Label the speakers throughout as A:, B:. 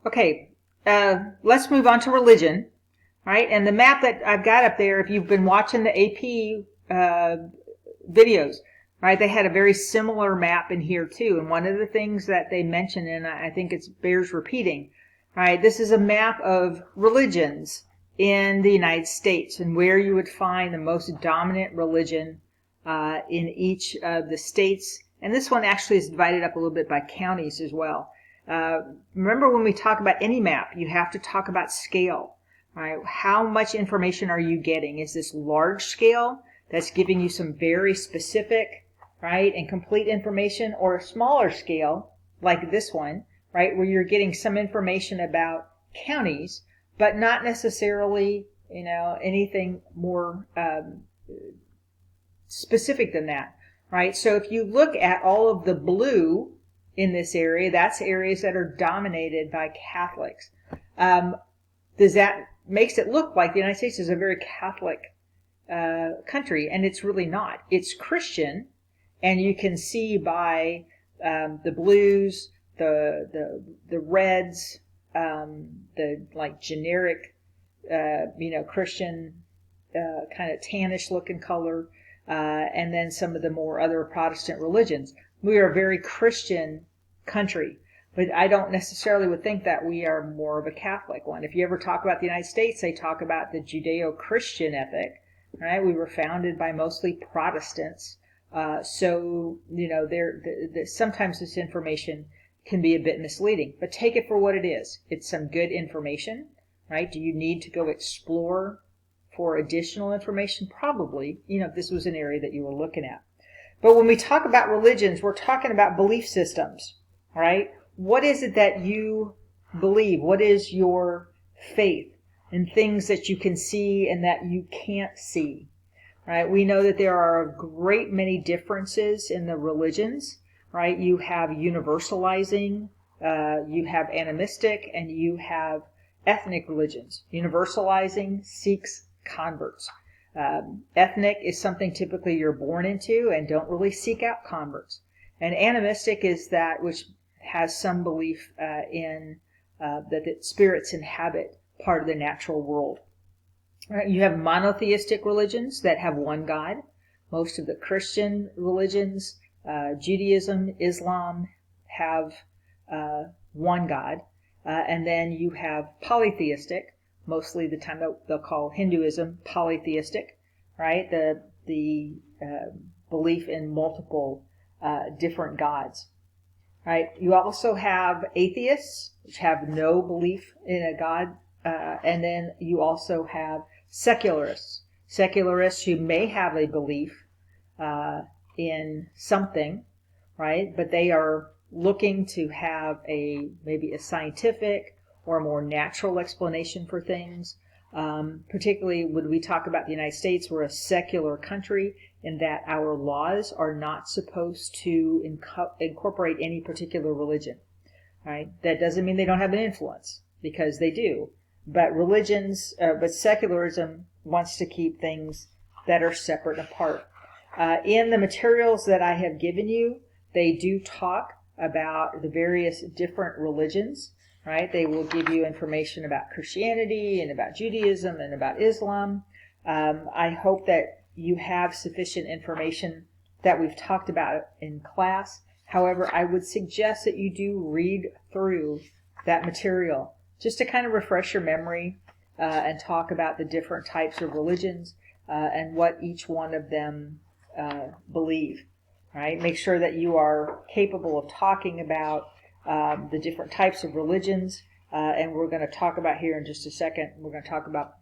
A: Okay, let's move on to religion, right? And the map that I've got up there, if you've been watching the AP videos, right, they had a very similar map in here too. And one of the things that they mentioned, and I think it bears repeating, right, this is a map of religions in the United States and where you would find the most dominant religion in each of the states. And this one actually is divided up a little bit by counties as well. Remember, when we talk about any map, you have to talk about scale, right? How much information are you getting? Is this large scale that's giving you some very specific, right, and complete information, or a smaller scale like this one, right, where you're getting some information about counties, but not necessarily, anything more specific than that, right? So if you look at all of the blue in this area, that's areas that are dominated by Catholics. Does that makes it look like the United States is a very Catholic country, and it's really not. It's Christian, and you can see by the blues, the reds, the like generic, Christian kind of tannish looking color, and then some of the more other Protestant religions. We are a very Christian country, but I don't necessarily would think that we are more of a Catholic one. If you ever talk about the United States, they talk about the Judeo-Christian ethic, right? We were founded by mostly Protestants. So, sometimes this information can be a bit misleading, but take it for what it is. It's some good information, right? Do you need to go explore for additional information? Probably, if this was an area that you were looking at. But when we talk about religions, we're talking about belief systems, right? What is it that you believe? What is your faith? And things that you can see and that you can't see, right? We know that there are a great many differences in the religions, right? You have universalizing, you have animistic, and you have ethnic religions. Universalizing seeks converts. Ethnic is something typically you're born into and don't really seek out converts. And animistic is that which has some belief in that spirits inhabit part of the natural world. Right? You have monotheistic religions that have one God. Most of the Christian religions, Judaism, Islam, have one God. And then you have polytheistic. Mostly the time they'll call Hinduism polytheistic, right? The belief in multiple different gods, right? You also have atheists, which have no belief in a god, and then you also have secularists. Secularists who may have a belief in something, right? But they are looking to have maybe a scientific or a more natural explanation for things. Particularly when we talk about the United States, we're a secular country in that our laws are not supposed to incorporate any particular religion. Right? That doesn't mean they don't have an influence, because they do. But but secularism wants to keep things that are separate and apart. In the materials that I have given you, they do talk about the various different religions. Right? They will give you information about Christianity and about Judaism and about Islam. I hope that you have sufficient information that we've talked about in class. However, I would suggest that you do read through that material just to kind of refresh your memory and talk about the different types of religions and what each one of them believe. Right? Make sure that you are capable of talking about the different types of religions, and we're going to talk about here in just a second. We're going to talk about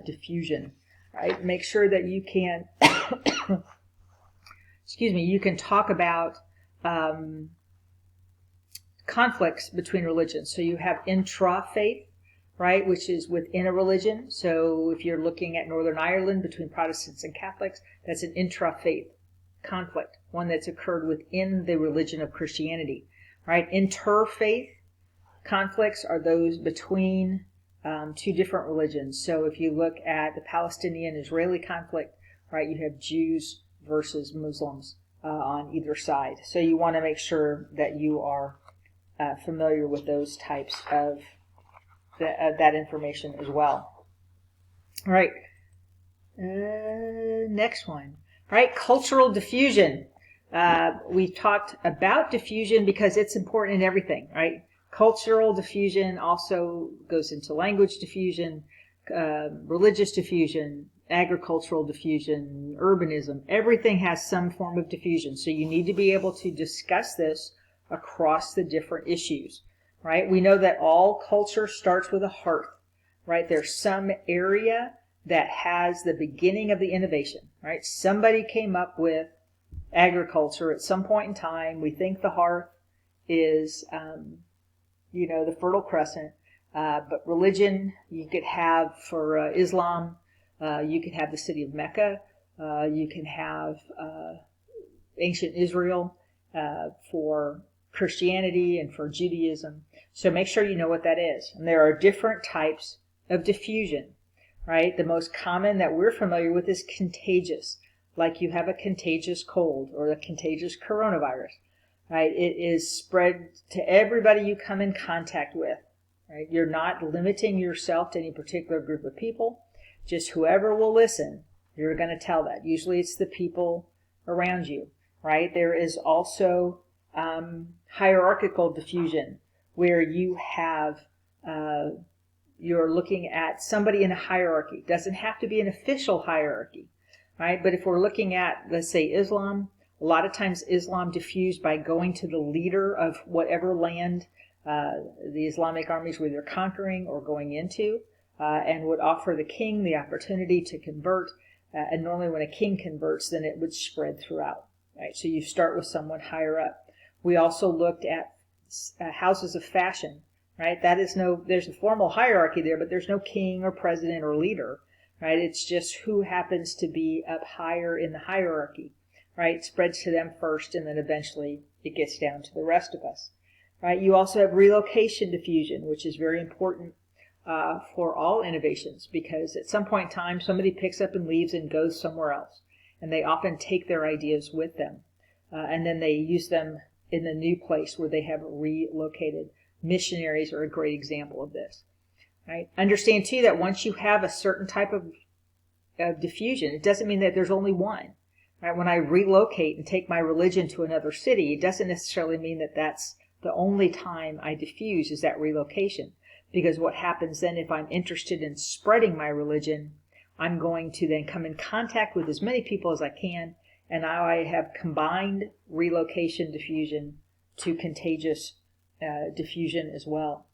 A: diffusion. Right? Make sure that you can, you can talk about conflicts between religions. So you have intra-faith, right, which is within a religion. So if you're looking at Northern Ireland between Protestants and Catholics, that's an intra-faith conflict, one that's occurred within the religion of Christianity. Right? Interfaith conflicts are those between two different religions. So if you look at the Palestinian-Israeli conflict, right, you have Jews versus Muslims on either side. So you want to make sure that you are familiar with those types of that information as well. All right. Next one. All right, cultural diffusion. We've talked about diffusion because it's important in everything, right? Cultural diffusion also goes into language diffusion, religious diffusion, agricultural diffusion, urbanism. Everything has some form of diffusion. So you need to be able to discuss this across the different issues, right? We know that all culture starts with a hearth, right? There's some area that has the beginning of the innovation, right? Somebody came up with agriculture at some point in time. We think the hearth is, the Fertile Crescent. But religion, you could have for Islam, you could have the city of Mecca. You can have ancient Israel for Christianity and for Judaism. So make sure you know what that is. And there are different types of diffusion, right? The most common that we're familiar with is contagious, like you have a contagious cold or a contagious coronavirus, right? It is spread to everybody you come in contact with, right? You're not limiting yourself to any particular group of people. Just whoever will listen, you're going to tell that. Usually it's the people around you, right? There is also hierarchical diffusion, where you have you're looking at somebody in a hierarchy. It doesn't have to be an official hierarchy, right? But if we're looking at, let's say, Islam, a lot of times Islam diffused by going to the leader of whatever land the Islamic armies were either conquering or going into, and would offer the king the opportunity to convert. And normally when a king converts, then it would spread throughout, right? So you start with someone higher up. We also looked at houses of fashion, right? There's a formal hierarchy there, but there's no king or president or leader, right? It's just who happens to be up higher in the hierarchy, right? It spreads to them first, and then eventually it gets down to the rest of us, right? You also have relocation diffusion, which is very important for all innovations, because at some point in time, somebody picks up and leaves and goes somewhere else, and they often take their ideas with them, and then they use them in the new place where they have relocated. Missionaries are a great example of this, right? Understand too that once you have a certain type of diffusion, it doesn't mean that there's only one, right? When I relocate and take my religion to another city, it doesn't necessarily mean that that's the only time I diffuse is that relocation. Because what happens then, if I'm interested in spreading my religion, I'm going to then come in contact with as many people as I can, and now I have combined relocation diffusion to contagious diffusion as well.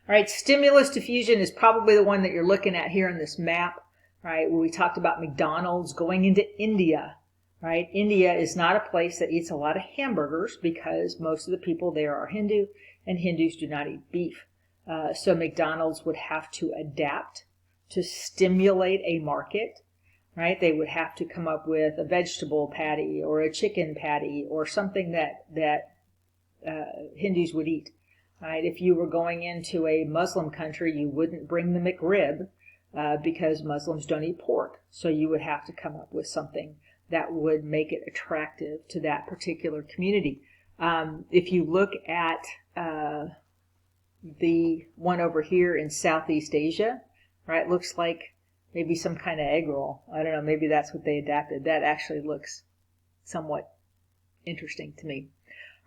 A: All right, stimulus diffusion is probably the one that you're looking at here in this map, right? Where we talked about McDonald's going into India, right? India is not a place that eats a lot of hamburgers because most of the people there are Hindu, and Hindus do not eat beef. So McDonald's would have to adapt to stimulate a market, right? They would have to come up with a vegetable patty or a chicken patty or something that Hindus would eat, right? If you were going into a Muslim country, you wouldn't bring the McRib because Muslims don't eat pork. So you would have to come up with something that would make it attractive to that particular community. If you look at the one over here in Southeast Asia, right, looks like maybe some kind of egg roll. I don't know, maybe that's what they adapted. That actually looks somewhat interesting to me.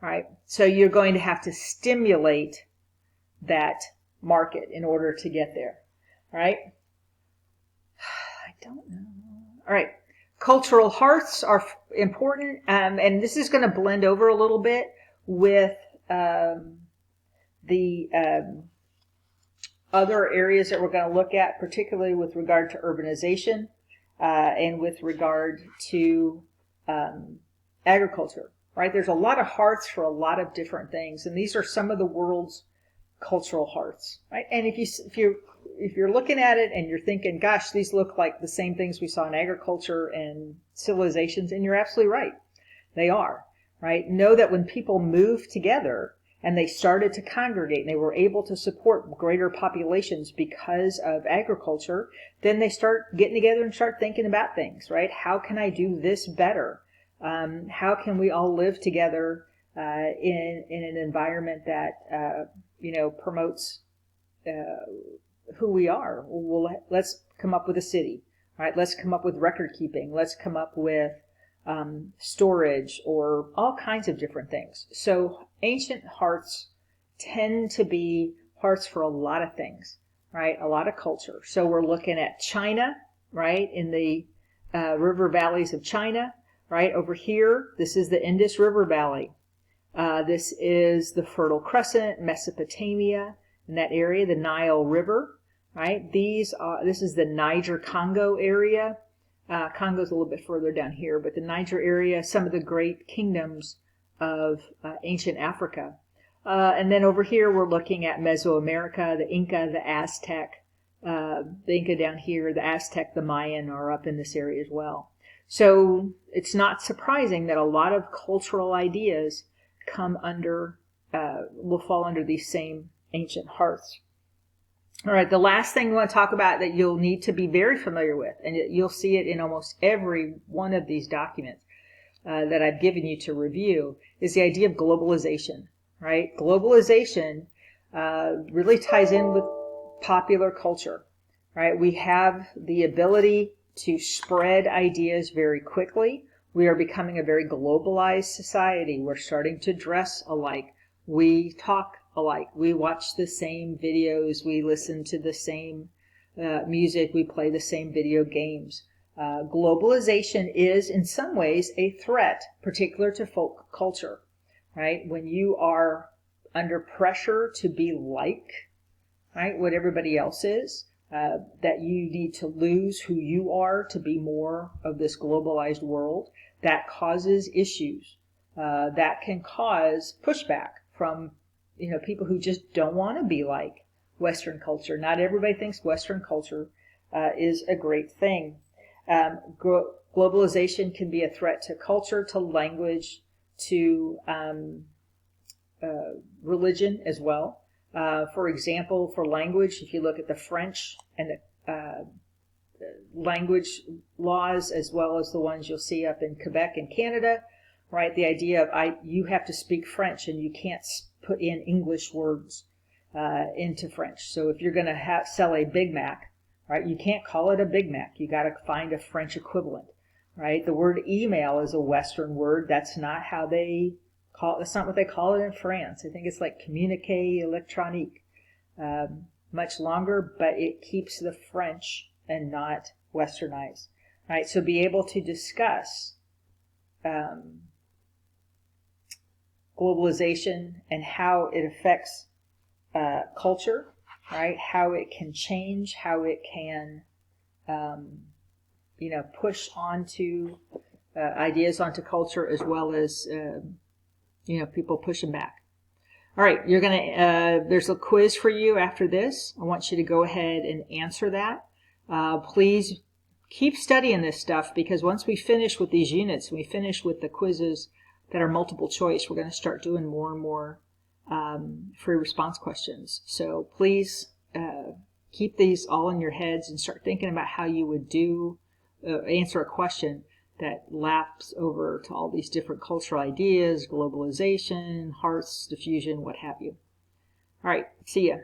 A: All right, so you're going to have to stimulate that market in order to get there. All right, I don't know. All right, cultural hearths are important, and this is going to blend over a little bit with the other areas that we're going to look at, particularly with regard to urbanization and with regard to agriculture. Right? There's a lot of hearths for a lot of different things, and these are some of the world's cultural hearths. Right? And if you're looking at it and you're thinking, "Gosh, these look like the same things we saw in agriculture and civilizations," and you're absolutely right, they are. Right? Know that when people moved together and they started to congregate and they were able to support greater populations because of agriculture, then they start getting together and start thinking about things, right? How can I do this better? How can we all live together in an environment that promotes who we are. Well, let's come up with a city, right? Let's come up with record keeping. Let's come up with storage or all kinds of different things. So ancient hearts tend to be hearts for a lot of things, right? A lot of culture. So we're looking at China, right? In the river valleys of China, right? Over here, this is the Indus River Valley. This is the Fertile Crescent, Mesopotamia, in that area, the Nile River, right? This is the Niger-Congo area. Congo's a little bit further down here, but the Niger area, some of the great kingdoms of ancient Africa. And then over here, we're looking at Mesoamerica, the Inca, the Aztec. The Inca down here, the Aztec, the Mayan are up in this area as well. So it's not surprising that a lot of cultural ideas will fall under these same ancient hearths. All right, the last thing we want to talk about that you'll need to be very familiar with, and you'll see it in almost every one of these documents that I've given you to review, is the idea of globalization, right? Globalization really ties in with popular culture, right? We have the ability to spread ideas very quickly. We are becoming a very globalized society. We're starting to dress alike. We talk alike. We watch the same videos. We listen to the same music. We play the same video games. Globalization is, in some ways, a threat, particular to folk culture, right? When you are under pressure to be like, right, what everybody else is, that you need to lose who you are to be more of this globalized world, that causes issues. That can cause pushback from people who just don't want to be like Western culture. Not everybody thinks Western culture is a great thing. Globalization can be a threat to culture, to language, to religion as well. For example, for language, if you look at the French and the language laws, as well as the ones you'll see up in Quebec and Canada, right? The idea of you have to speak French and you can't put in English words into French. So if you're going to sell a Big Mac, right, you can't call it a Big Mac. You got to find a French equivalent, right? The word email is a Western word. That's not how they that's not what they call it in France. I think it's like communiqué électronique. Much longer, but it keeps the French and not Westernized. Right? So be able to discuss globalization and how it affects culture, right? How it can change, how it can push onto ideas onto culture, as well as people pushing back. All right, you're gonna. There's a quiz for you after this. I want you to go ahead and answer that. Please keep studying this stuff, because once we finish with these units, we finish with the quizzes that are multiple choice, we're going to start doing more and more free response questions. So please keep these all in your heads and start thinking about how you would answer a question that laps over to all these different cultural ideas, globalization, hearths, diffusion, what have you. All right, see ya.